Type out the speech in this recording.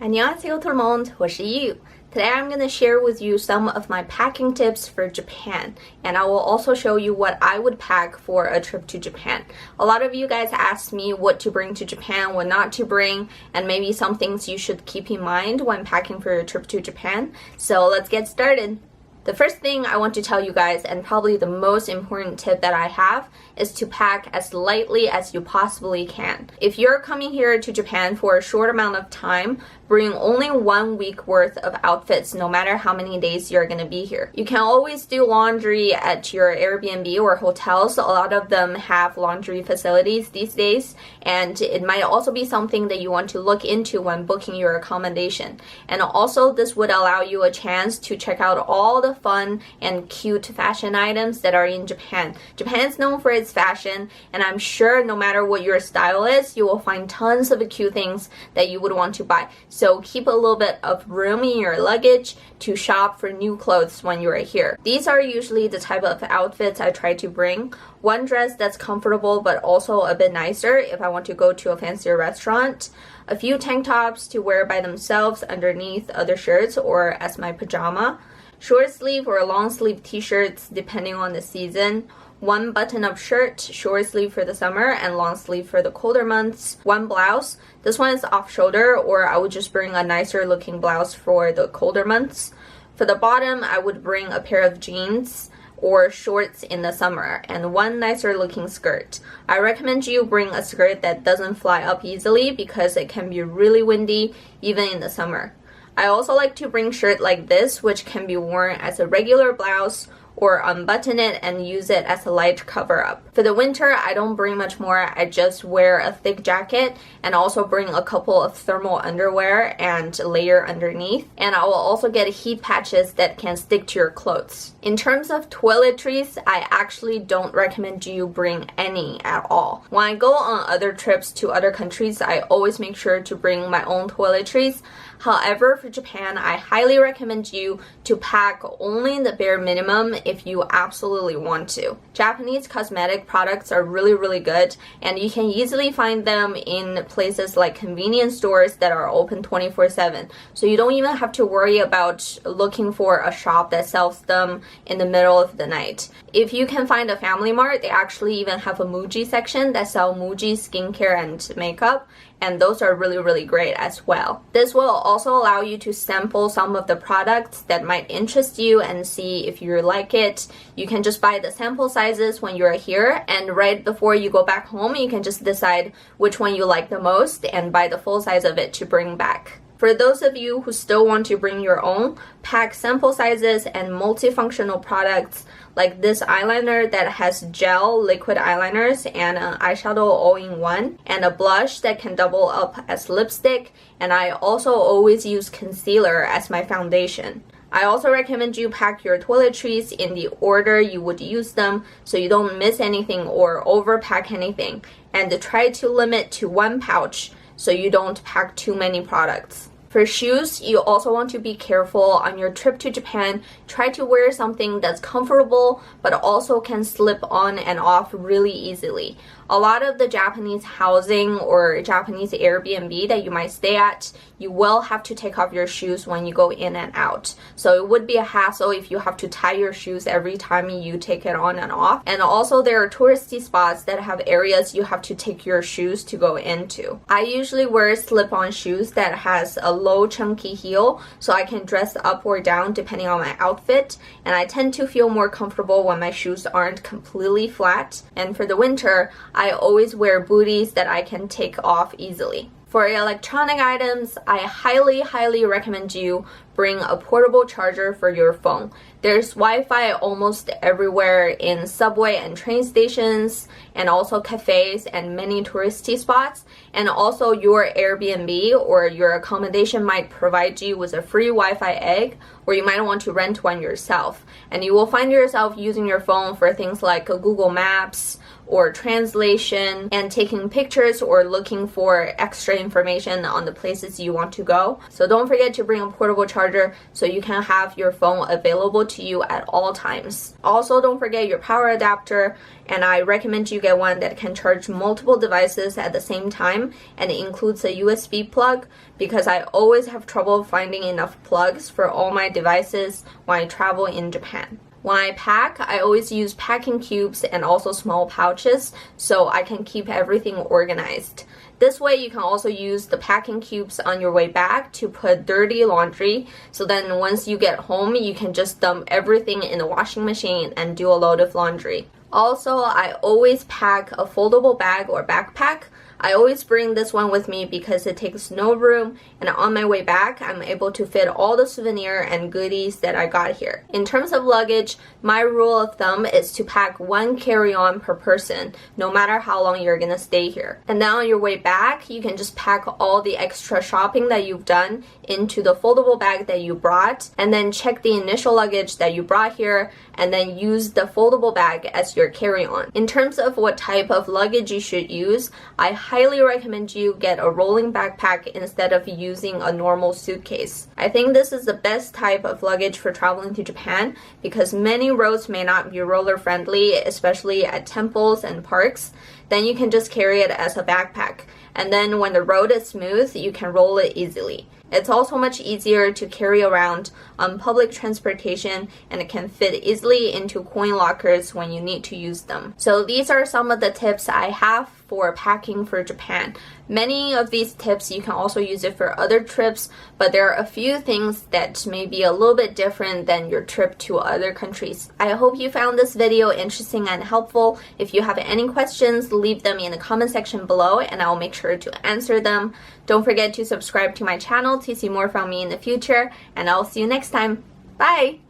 안녕하세요 tout le monde, 我是 Yu. Today I'm going to share with you some of my packing tips for Japan, and I will also show you what I would pack for a trip to Japan. A lot of you guys asked me what to bring to Japan, what not to bring, and maybe some things you should keep in mind when packing for your trip to Japan. So let's get started. The first thing I want to tell you guys, and probably the most important tip that I have, is to pack as lightly as you possibly can. If you're coming here to Japan for a short amount of time, bring only 1 week worth of outfits no matter how many days you're going to be here. You can always do laundry at your Airbnb or hotels. A lot of them have laundry facilities these days, and it might also be something that you want to look into when booking your accommodation. And also this would allow you a chance to check out all the fun and cute fashion items that are in Japan. Japan is known for its fashion, and I'm sure no matter what your style is, you will find tons of cute things that you would want to buy. So keep a little bit of room in your luggage to shop for new clothes when you're here. These are usually the type of outfits I try to bring. One dress that's comfortable but also a bit nicer if I want to go to a fancier restaurant. A few tank tops to wear by themselves underneath other shirts or as my pajama. Short sleeve or long sleeve t-shirts depending on the season. One button-up shirt, short sleeve for the summer and long sleeve for the colder months. One blouse. This one is off-shoulder, or I would just bring a nicer looking blouse for the colder months. For the bottom, I would bring a pair of jeans or shorts in the summer and one nicer looking skirt. I recommend you bring a skirt that doesn't fly up easily because it can be really windy even in the summer. I also like to bring shirt like this, which can be worn as a regular blouse or unbutton it and use it as a light cover-up. For the winter, I don't bring much more. I just wear a thick jacket and also bring a couple of thermal underwear and layer underneath. And I will also get heat patches that can stick to your clothes. In terms of toiletries, I actually don't recommend you bring any at all. When I go on other trips to other countries, I always make sure to bring my own toiletries. However, for Japan, I highly recommend you to pack only the bare minimum if you absolutely want to. Japanese cosmetic products are really good, and you can easily find them in places like convenience stores that are open 24/7. So you don't even have to worry about looking for a shop that sells them in the middle of the night. If you can find a Family Mart, they actually even have a Muji section that sell Muji skincare and makeup, and those are really great as well. This will also allow you to sample some of the products that might interest you and see if you like it. You can just buy the sample sizes when you're here, and right before you go back home, you can just decide which one you like the most and buy the full size of it to bring back. For those of you who still want to bring your own, pack sample sizes and multifunctional products like this eyeliner that has gel liquid eyeliners and an eyeshadow all-in-one, and a blush that can double up as lipstick, and I also always use concealer as my foundation. I also recommend you pack your toiletries in the order you would use them so you don't miss anything or overpack anything, and try to limit to one pouch so you don't pack too many products. For shoes, you also want to be careful on your trip to Japan. Try to wear something that's comfortable but also can slip on and off really easily. A lot of the Japanese housing or Japanese Airbnb that you might stay at, you will have to take off your shoes when you go in and out. So it would be a hassle if you have to tie your shoes every time you take it on and off. And also there are touristy spots that have areas you have to take your shoes to go into. I usually wear slip-on shoes that has a low chunky heel so I can dress up or down depending on my outfit, and I tend to feel more comfortable when my shoes aren't completely flat. And for the winter, I always wear booties that I can take off easily. For electronic items, I highly recommend you bring a portable charger for your phone. There's Wi-Fi almost everywhere in subway and train stations, and also cafes and many touristy spots. And also your Airbnb or your accommodation might provide you with a free Wi-Fi egg, or you might want to rent one yourself. And you will find yourself using your phone for things like Google Maps or translation and taking pictures or looking for extra information on the places you want to go. So don't forget to bring a portable charger so you can have your phone available to you at all times. Also, don't forget your power adapter, and I recommend you get one that can charge multiple devices at the same time, and it includes a USB plug because I always have trouble finding enough plugs for all my devices when I travel in Japan. When I pack, I always use packing cubes and also small pouches so I can keep everything organized. This way you can also use the packing cubes on your way back to put dirty laundry, so then once you get home you can just dump everything in the washing machine and do a load of laundry. Also, I always pack a foldable bag or backpack. I always bring this one with me because it takes no room, and on my way back I'm able to fit all the souvenir and goodies that I got here. In terms of luggage, my rule of thumb is to pack one carry-on per person, no matter how long you're gonna stay here. And then on your way back, you can just pack all the extra shopping that you've done into the foldable bag that you brought, and then check the initial luggage that you brought here, and then use the foldable bag as your carry-on. In terms of what type of luggage you should use, I highly recommend you get a rolling backpack instead of using a normal suitcase. I think this is the best type of luggage for traveling to Japan because many roads may not be roller friendly, especially at temples and parks. Then you can just carry it as a backpack, and then when the road is smooth, you can roll it easily. It's also much easier to carry around on public transportation, and it can fit easily into coin lockers when you need to use them. So these are some of the tips I have for packing for Japan. Many of these tips you can also use it for other trips, but there are a few things that may be a little bit different than your trip to other countries. I hope you found this video interesting and helpful. If you have any questions, leave them in the comment section below and I'll make sure to answer them. Don't forget to subscribe to my channel to see more from me in the future, and I'll see you next time. Bye!